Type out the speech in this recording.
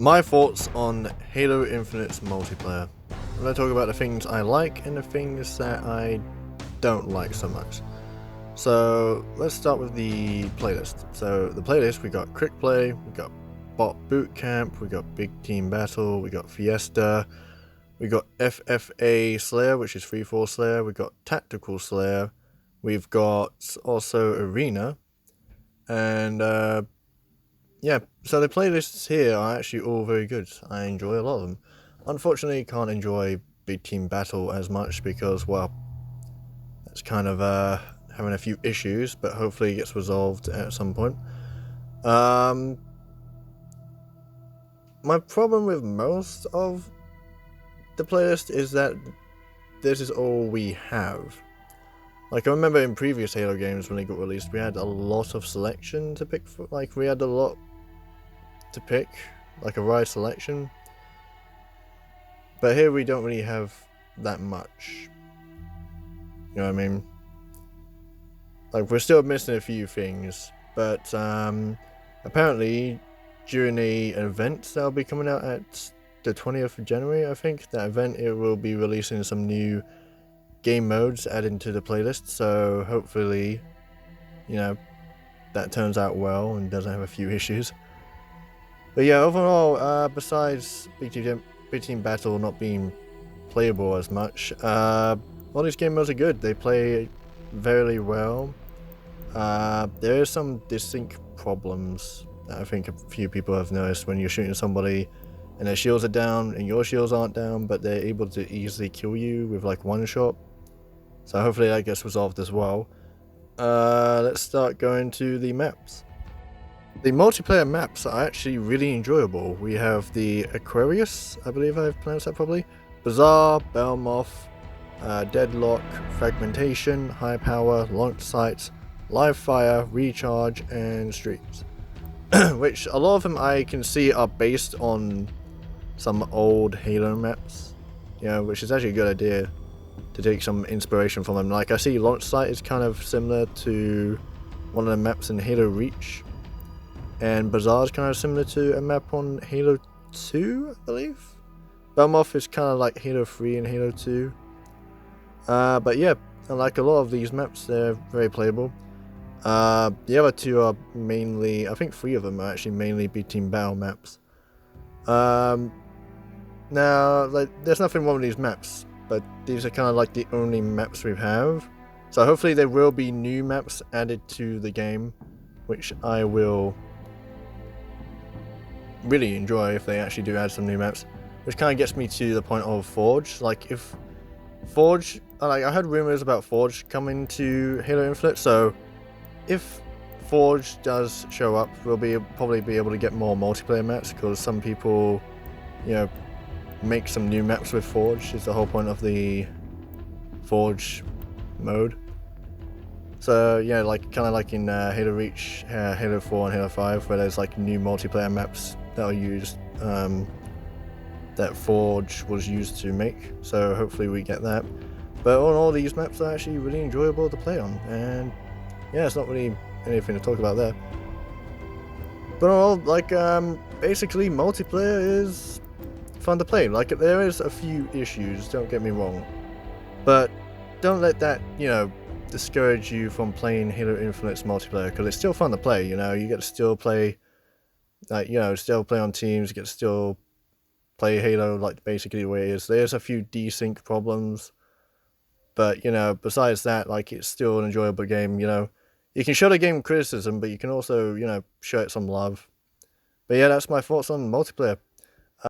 My thoughts on Halo Infinite's multiplayer. I'm going to talk about the things I like and the things that I don't like so much. So let's start with the playlist. So the playlist, we got Quick Play, we got Bot Boot Camp, we got Big Team Battle, we got Fiesta, we got FFA Slayer, which is Free For Slayer, we got Tactical Slayer, we've got also Arena, and yeah, so the playlists here are actually all very good. I enjoy a lot of them. Unfortunately, can't enjoy Big Team Battle as much because, well, that's kind of having a few issues, but hopefully it gets resolved at some point. My problem with most of the playlist is that this is all we have. Like, I remember in previous Halo games when they got released, we had a lot of selection to pick for, like, we had a lot to pick, like a wide selection. But here we don't really have that much. You know what I mean? Like, we're still missing a few things, but apparently during an event that'll be coming out at the 20th of January, I think, that event, it will be releasing some new game modes added to the playlist, so hopefully, you know, that turns out well and doesn't have a few issues. But yeah, overall, besides Big Team Battle not being playable as much, all these game modes are good. They play very well. There are some distinct problems that I think a few people have noticed when you're shooting somebody and their shields are down and your shields aren't down, but they're able to easily kill you with like one shot. So hopefully that gets resolved as well. Let's start going to the maps. The multiplayer maps are actually really enjoyable. We have the Aquarius, I believe I've pronounced that properly, Bazaar, Belmoth, Deadlock, Fragmentation, High Power, Launch Sites, Live Fire, Recharge, and Streams. Which a lot of them I can see are based on some old Halo maps, you know, which is actually a good idea to take some inspiration from them. Like, I see Launch Site is kind of similar to one of the maps in Halo Reach, and Bazaar is kind of similar to a map on Halo 2, I believe. Belmoth is kind of like Halo 3 and Halo 2. But yeah, like a lot of these maps, they're very playable. The other two are mainly, I think 3 of them are actually mainly Big Team Battle maps. Now, like, there's nothing wrong with these maps, but these are kind of like the only maps we have. So hopefully there will be new maps added to the game, which I will really enjoy if they actually do add some new maps. Which kind of gets me to the point of Forge. Like, if Forge, like, I heard rumors about Forge coming to Halo Infinite, so if Forge does show up, we'll probably be able to get more multiplayer maps, because some people, you know, make some new maps with Forge. Is the whole point of the Forge mode. So yeah, like kind of like in Halo Reach, Halo 4 and Halo 5, where there's like new multiplayer maps that are used, that Forge was used to make. So hopefully we get that. But on all these maps are actually really enjoyable to play on, and yeah, it's not really anything to talk about there. But all, like, basically multiplayer is fun to play. Like, there is a few issues, don't get me wrong, but don't let that, you know, discourage you from playing Halo Infinite's multiplayer, because it's still fun to play. You know, you get to still play, like, you know, still play on teams, you get to still play Halo like basically the way it is. There's a few desync problems, but, you know, besides that, like, it's still an enjoyable game. You know, you can show the game criticism, but you can also, you know, show it some love. But yeah, that's my thoughts on multiplayer.